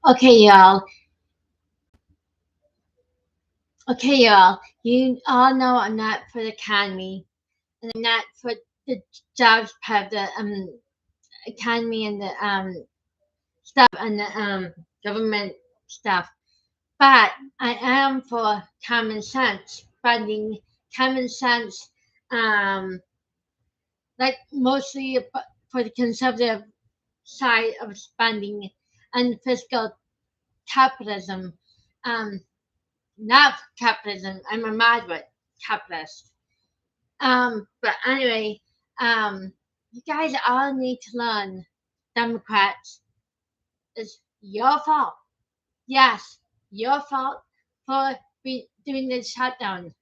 Okay, y'all. Okay, y'all. You all know I'm not for the economy, and I'm not for the jobs part of the economy and the stuff and the government stuff. But I am for common sense funding, common sense, um, like mostly for the conservative side of spending and fiscal capitalism. Um, Not capitalism. I'm a moderate capitalist. But anyway, you guys all need to learn. Democrats, it's your fault. Yes, your fault for doing the shutdown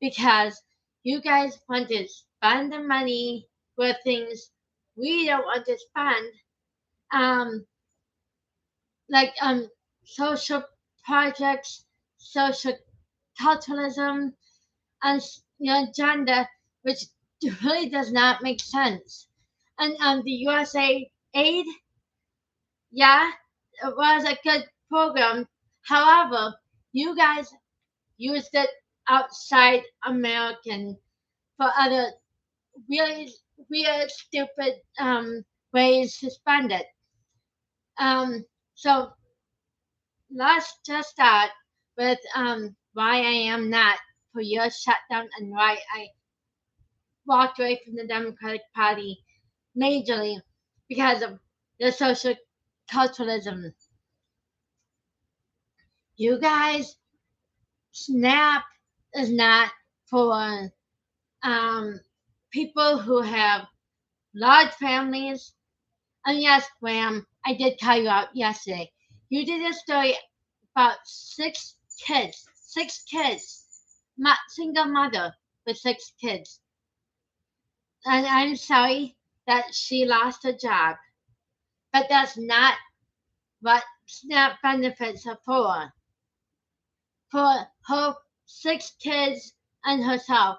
because you guys want to spend the money for things we don't want to spend. Um, like social projects, social culturalism, and gender, which really does not make sense. And the USA aid, yeah, it was a good program. However, you guys used it outside American for other really weird, stupid ways to spend it. So let's just start with why I am not for your shutdown and why I walked away from the Democratic Party majorly because of the social culturalism. You guys, SNAP is not for um, people who have large families. And yes, Graham, I did call you out yesterday. You did a story about six kids, single mother with 6 kids. And I'm sorry that she lost her job, but that's not what SNAP benefits are for. For her 6 kids and herself.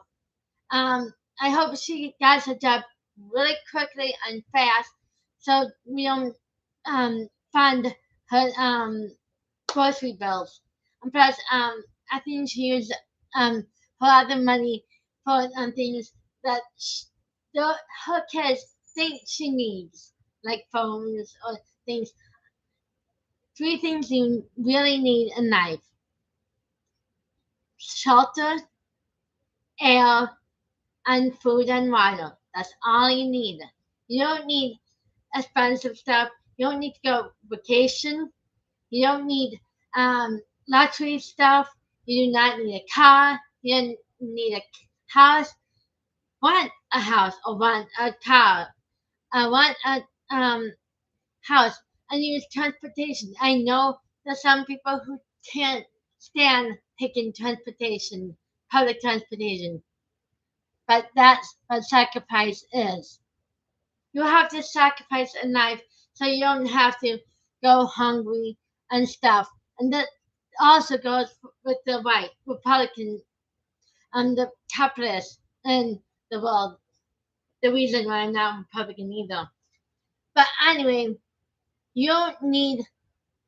I hope she gets a job really quickly and fast so we don't fund her grocery bills. And plus, I think she used her other money for things that her kids think she needs, like phones or things. 3 things you really need in life: shelter, air, and food and water. That's all you need. You don't need expensive stuff. You don't need to go vacation. You don't need luxury stuff. You do not need a car. You don't need a house. Want a house or want a car. Want a house and use transportation. I know there's some people who can't stand taking transportation, public transportation, but that's what sacrifice is. You have to sacrifice in life so you don't have to go hungry and stuff. And that also goes with the right Republican and the capitalists in the world. The reason why I'm not Republican either. But anyway, you don't need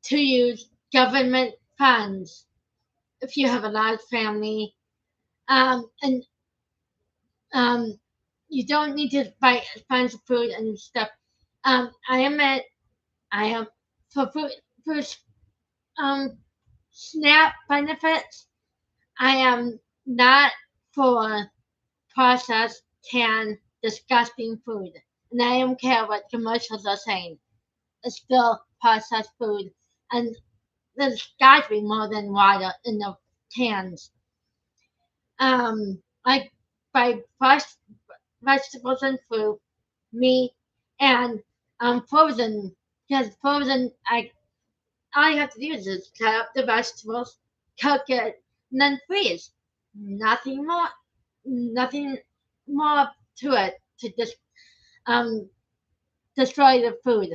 to use government funds if you have a large family. And um, you don't need to buy expensive food and stuff. I admit I am for for um SNAP benefits. I am not for processed, canned, disgusting food, and I don't care what commercials are saying. It's still processed food, and there's got to be more than water in the cans. I buy fresh vegetables and fruit, meat, and frozen. Because frozen, all you have to do is just cut up the vegetables, cook it, and then freeze. Nothing more, nothing more to it to just um destroy the food.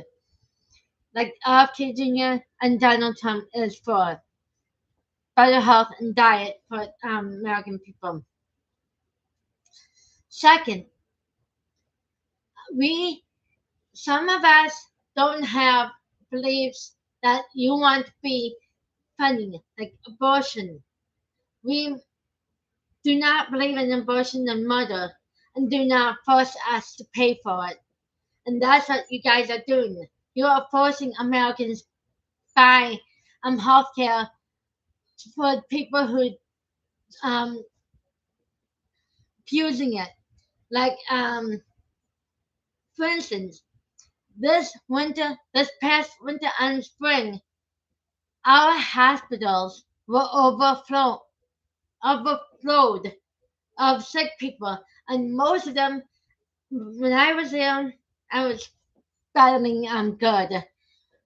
Like RFK Jr. and Donald Trump is for better health and diet for American people. Second, we some of us don't have beliefs that you want to be funding, like abortion. We do not believe in abortion and murder, and do not force us to pay for it. And that's what you guys are doing. You are forcing Americans to buy healthcare for people who um using it. Like for instance, this past winter and spring, our hospitals were overflowed of sick people, and most of them, when I was there, I was battling good.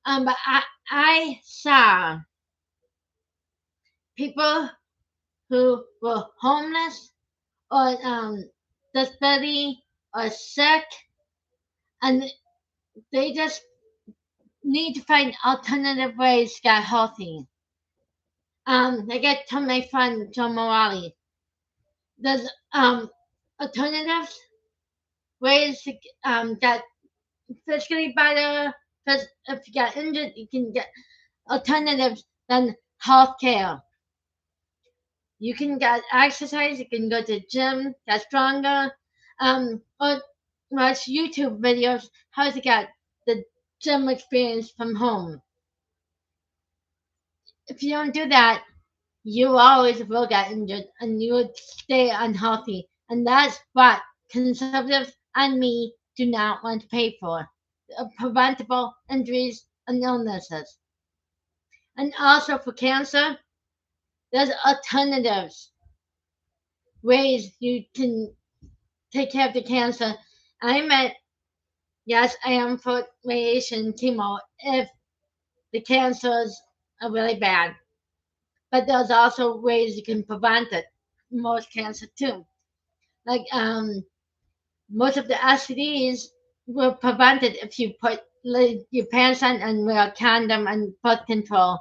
But I saw people who were homeless or disability or sick, and they just need to find alternative ways to get healthy. Like I told my friend John Morali, there's alternatives ways to get physically better. Because if you get injured, you can get alternatives than healthcare. You can get exercise. You can go to the gym, get stronger, or watch YouTube videos how to get the gym experience from home. If you don't do that, you always will get injured and you would stay unhealthy. And that's what conservatives and me do not want to pay for preventable injuries and illnesses. And also for cancer, there's alternatives, ways you can take care of the cancer. I meant, yes, I am for radiation chemo if the cancers are really bad. But there's also ways you can prevent it, most cancer too. Like most of the STDs were prevented if you put your pants on and wear a condom and birth control,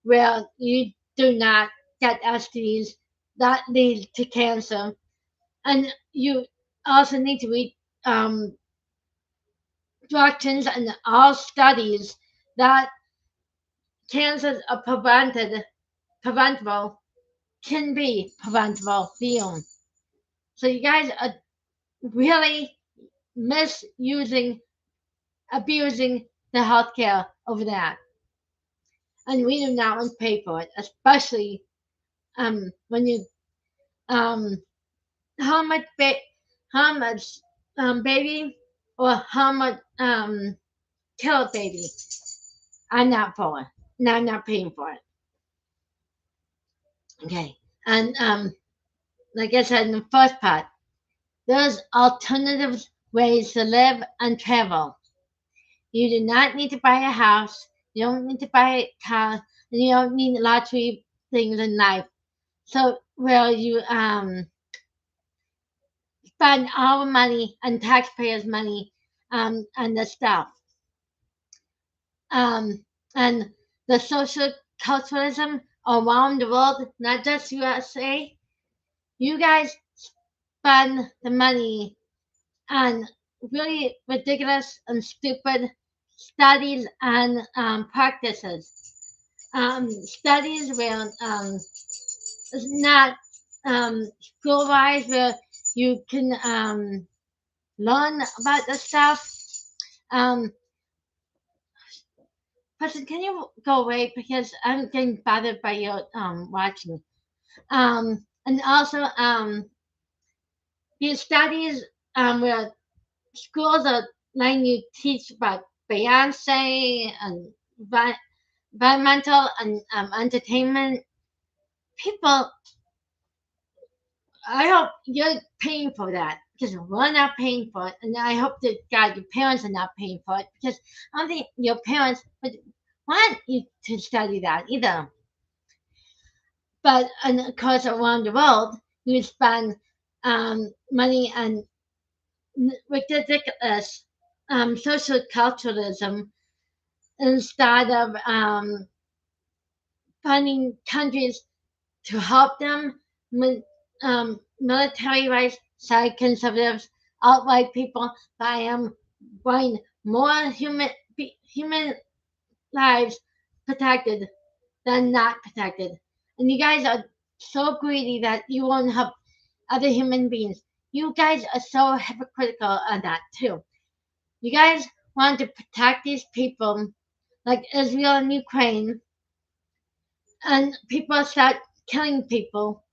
where you do not get STDs that lead to cancer. And you also need to read directions and all studies that cancers are preventable, can be preventable for you. So you guys are really misusing, abusing the healthcare over that. And we do not want to pay for it, especially when you um how much how much baby or how much kill baby. I'm not for it. No, I'm not paying for it. Okay. And like I said in the first part, there's alternative ways to live and travel. You do not need to buy a house. You don't need to buy a car, and you don't need lots of things in life. So where you spend our money and taxpayers' money on the stuff, and the social culturalism around the world, not just USA. You guys spend the money on really ridiculous and stupid studies and practices. Studies where it's not school wise, where you can learn about the stuff. Um, Person, can you go away because I'm getting bothered by your watching. And also these studies where schools are letting you teach about Beyonce and environmental and entertainment. People, I hope you're paying for that because we're not paying for it, and I hope that God, your parents are not paying for it because I don't think your parents would want you to study that either. But and of course, around the world, you spend money on ridiculous social culturalism instead of finding countries to help them with military rights, side conservatives, outright people. But I am buying more human lives protected than not protected. And you guys are so greedy that you won't help other human beings. You guys are so hypocritical on that too. You guys want to protect these people like Israel and Ukraine, and people start killing people,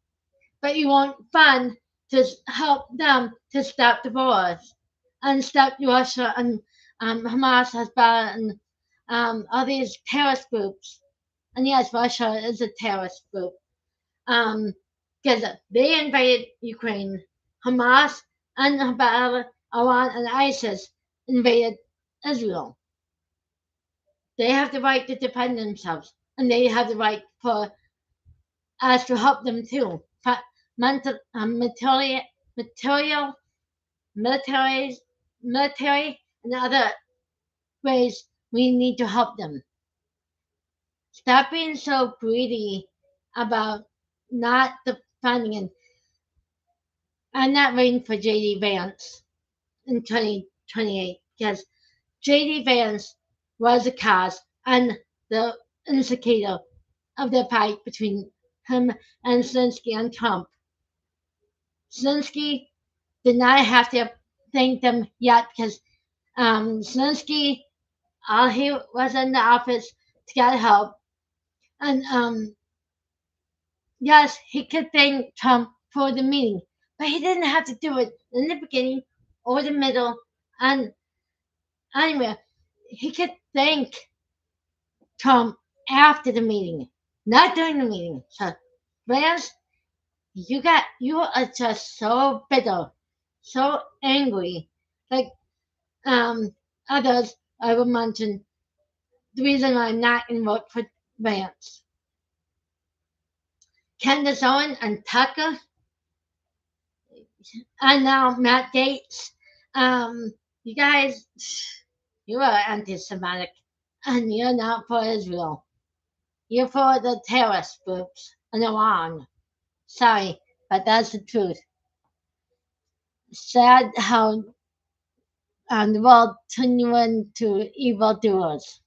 but you won't fund to help them to stop the wars and stop Russia and Hamas, Hezbollah, and all these terrorist groups. And yes, Russia is a terrorist group because they invaded Ukraine. Hamas and Hezbollah, Iran, and ISIS invaded Israel. They have the right to defend themselves, and they have the right for us to help them too. Mental, material, military, military, and other ways we need to help them. Stop being so greedy about not defending. And I'm not waiting for JD Vance in 2028 because JD Vance was the cause and the instigator of the fight between him and Zelensky and Trump. Zelensky did not have to thank them yet because Zelensky, all he was in the office to get help. And yes, he could thank Trump for the meeting, but he didn't have to do it in the beginning or the middle. And anyway, he could thank Trump after the meeting, not during the meeting. So, Vance, you are just so bitter, so angry. Like others, I will mention the reason I'm not in vote for Vance. Candace Owen and Tucker, and now Matt Gates. You guys, you are anti-Semitic, and you're not for Israel. You're for the terrorist groups in Iran. Sorry, but that's the truth. Sad how the world turned you into evildoers.